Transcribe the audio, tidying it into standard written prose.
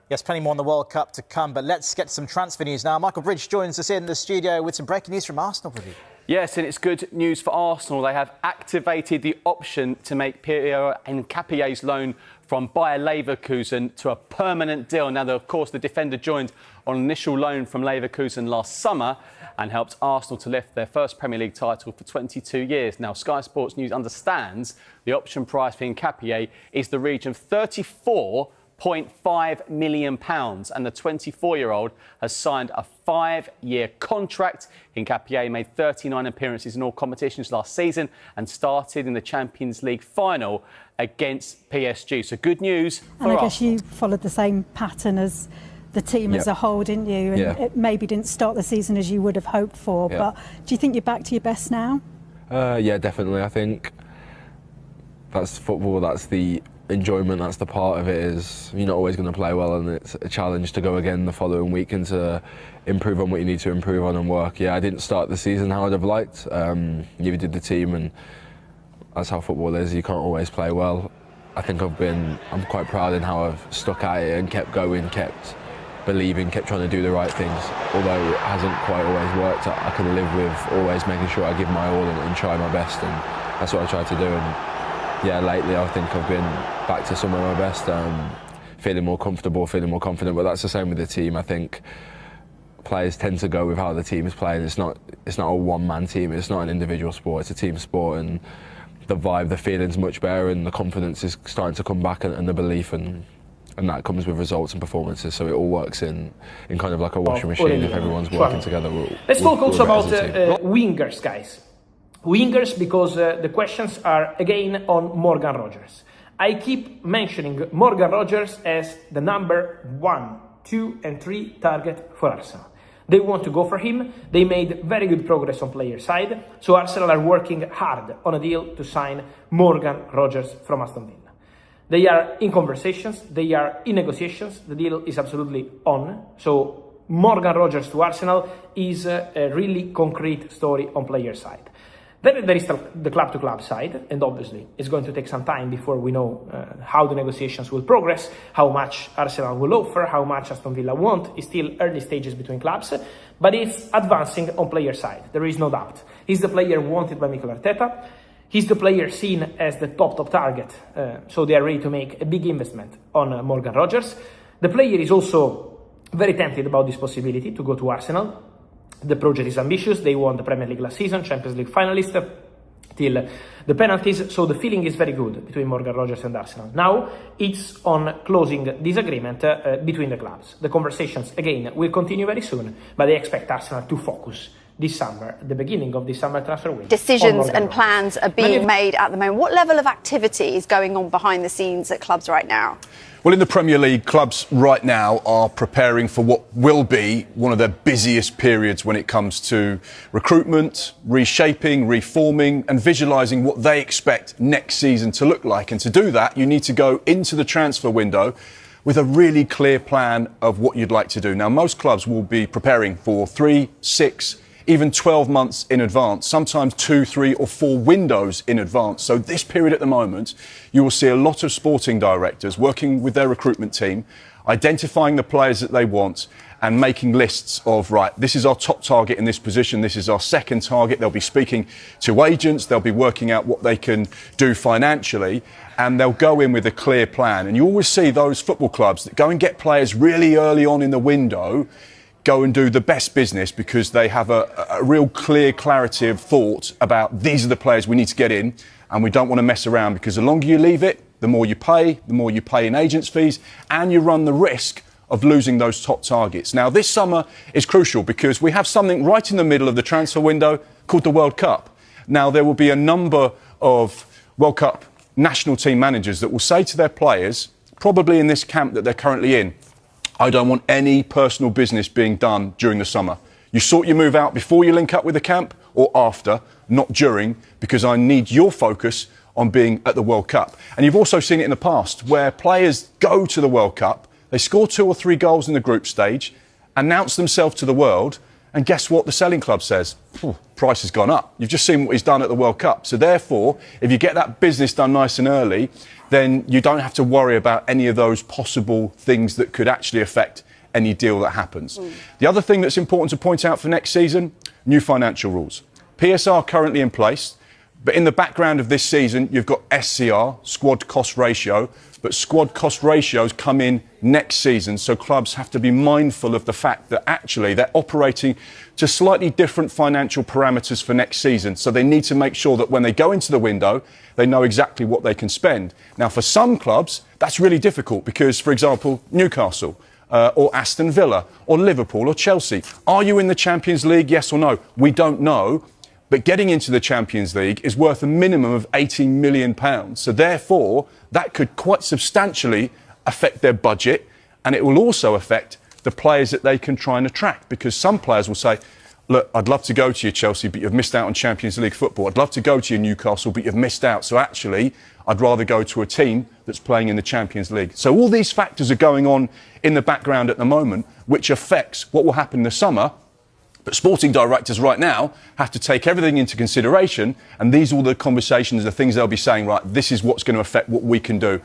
Yes, plenty more on the World Cup to come, but let's get some transfer news now. Michael Bridge joins us in the studio with some breaking news from Arsenal review. Yes, and it's good news for Arsenal. They have activated the option to make Piero and Capier's loan from Bayer Leverkusen to a permanent deal. Now, of course, the defender joined on initial loan from Leverkusen last summer and helped Arsenal to lift their first Premier League title for 22 years. Now, Sky Sports News understands the option price for Capier is the region of £34.5 million, and the 24-year-old has signed a 5-year contract. Capier made 39 appearances in all competitions last season and started in the Champions League final against PSG. So good news for And I guess Arsenal. you followed the same pattern as the team as a whole, didn't you? And it maybe didn't start the season as you would have hoped for, but do you think you're back to your best now? Yeah, definitely. I think that's football, that's the enjoyment, that's the part of it. Is you're not always going to play well, and it's a challenge to go again the following week and to improve on what you need to improve on and work. Yeah, I didn't start the season how I'd have liked. Neither did the team, and that's how football is. You can't always play well. I think I'm quite proud in how I've stuck at it and kept going, kept believing, kept trying to do the right things. Although it hasn't quite always worked, I can live with always making sure I give my all and try my best, and that's what I try to do. And yeah, lately I think I've been back to some of my best, feeling more comfortable, feeling more confident. But that's the same with the team. I think players tend to go with how the team is playing. It's not a one-man team. It's not an individual sport. It's a team sport, and the vibe, the feeling's much better, and the confidence is starting to come back, and the belief, and that comes with results and performances. So it all works in kind of like a washing machine. If everyone's working together, let's talk also about wingers, guys. Wingers, because the questions are again on Morgan Rogers. I keep mentioning Morgan Rogers as the number 1, 2 and 3 target for Arsenal. They want to go for him. They made very good progress on player side, so Arsenal are working hard on a deal to sign Morgan Rogers from Aston Villa. They are in conversations, they are in negotiations, the deal is absolutely on. So Morgan Rogers to Arsenal is a really concrete story on player side. Then there is the club-to-club side, and obviously it's going to take some time before we know how the negotiations will progress, how much Arsenal will offer, how much Aston Villa want. It's still early stages between clubs, but it's advancing on player side, there is no doubt. He's the player wanted by Mikel Arteta. He's the player seen as the top target, so they are ready to make a big investment on Morgan Rogers. The player is also very tempted about this possibility to go to Arsenal. The project is ambitious. They won the Premier League last season, Champions League finalist, till the penalties. So the feeling is very good between Morgan Rogers and Arsenal. Now it's on closing this agreement between the clubs. The conversations, again, will continue very soon, but they expect Arsenal to focus this summer, the beginning of this summer transfer window. Decisions and plans are being made at the moment. What level of activity is going on behind the scenes at clubs right now? Well, in the Premier League, clubs right now are preparing for what will be one of their busiest periods when it comes to recruitment, reshaping, reforming and visualising what they expect next season to look like. And to do that, you need to go into the transfer window with a really clear plan of what you'd like to do. Now, most clubs will be preparing for 3, 6, even 12 months in advance, sometimes 2, 3 or 4 windows in advance. So this period at the moment, you will see a lot of sporting directors working with their recruitment team, identifying the players that they want and making lists of, right, this is our top target in this position, this is our second target. They'll be speaking to agents, they'll be working out what they can do financially, and they'll go in with a clear plan. And you always see those football clubs that go and get players really early on in the window go and do the best business because they have a real clear clarity of thought about these are the players we need to get in, and we don't want to mess around, because the longer you leave it, the more you pay in agents' fees, and you run the risk of losing those top targets. Now, this summer is crucial because we have something right in the middle of the transfer window called the World Cup. Now, there will be a number of World Cup national team managers that will say to their players, probably in this camp that they're currently in, I don't want any personal business being done during the summer. You sort your move out before you link up with the camp or after, not during, because I need your focus on being at the World Cup. And you've also seen it in the past where players go to the World Cup, they score 2 or 3 goals in the group stage, announce themselves to the world, and guess what the selling club says? price has gone up. You've just seen what he's done at the World Cup. So therefore, if you get that business done nice and early, then you don't have to worry about any of those possible things that could actually affect any deal that happens. The other thing that's important to point out for next season, new financial rules. PSR currently in place, but in the background of this season, you've got SCR, squad cost ratio, but squad cost ratios come in next season, so clubs have to be mindful of the fact that actually they're operating to slightly different financial parameters for next season. So they need to make sure that when they go into the window, they know exactly what they can spend. Now, for some clubs, that's really difficult because, for example, Newcastle, or Aston Villa, or Liverpool, or Chelsea. Are you in the Champions League, yes or no? We don't know. But getting into the Champions League is worth a minimum of £18 million. So therefore, that could quite substantially affect their budget, and it will also affect the players that they can try and attract, because some players will say, look, I'd love to go to you, Chelsea, but you've missed out on Champions League football. I'd love to go to you, Newcastle, but you've missed out. So actually, I'd rather go to a team that's playing in the Champions League. So all these factors are going on in the background at the moment, which affects what will happen in the summer. But sporting directors right now have to take everything into consideration, and these are all the conversations, the things they'll be saying, right, this is what's going to affect what we can do.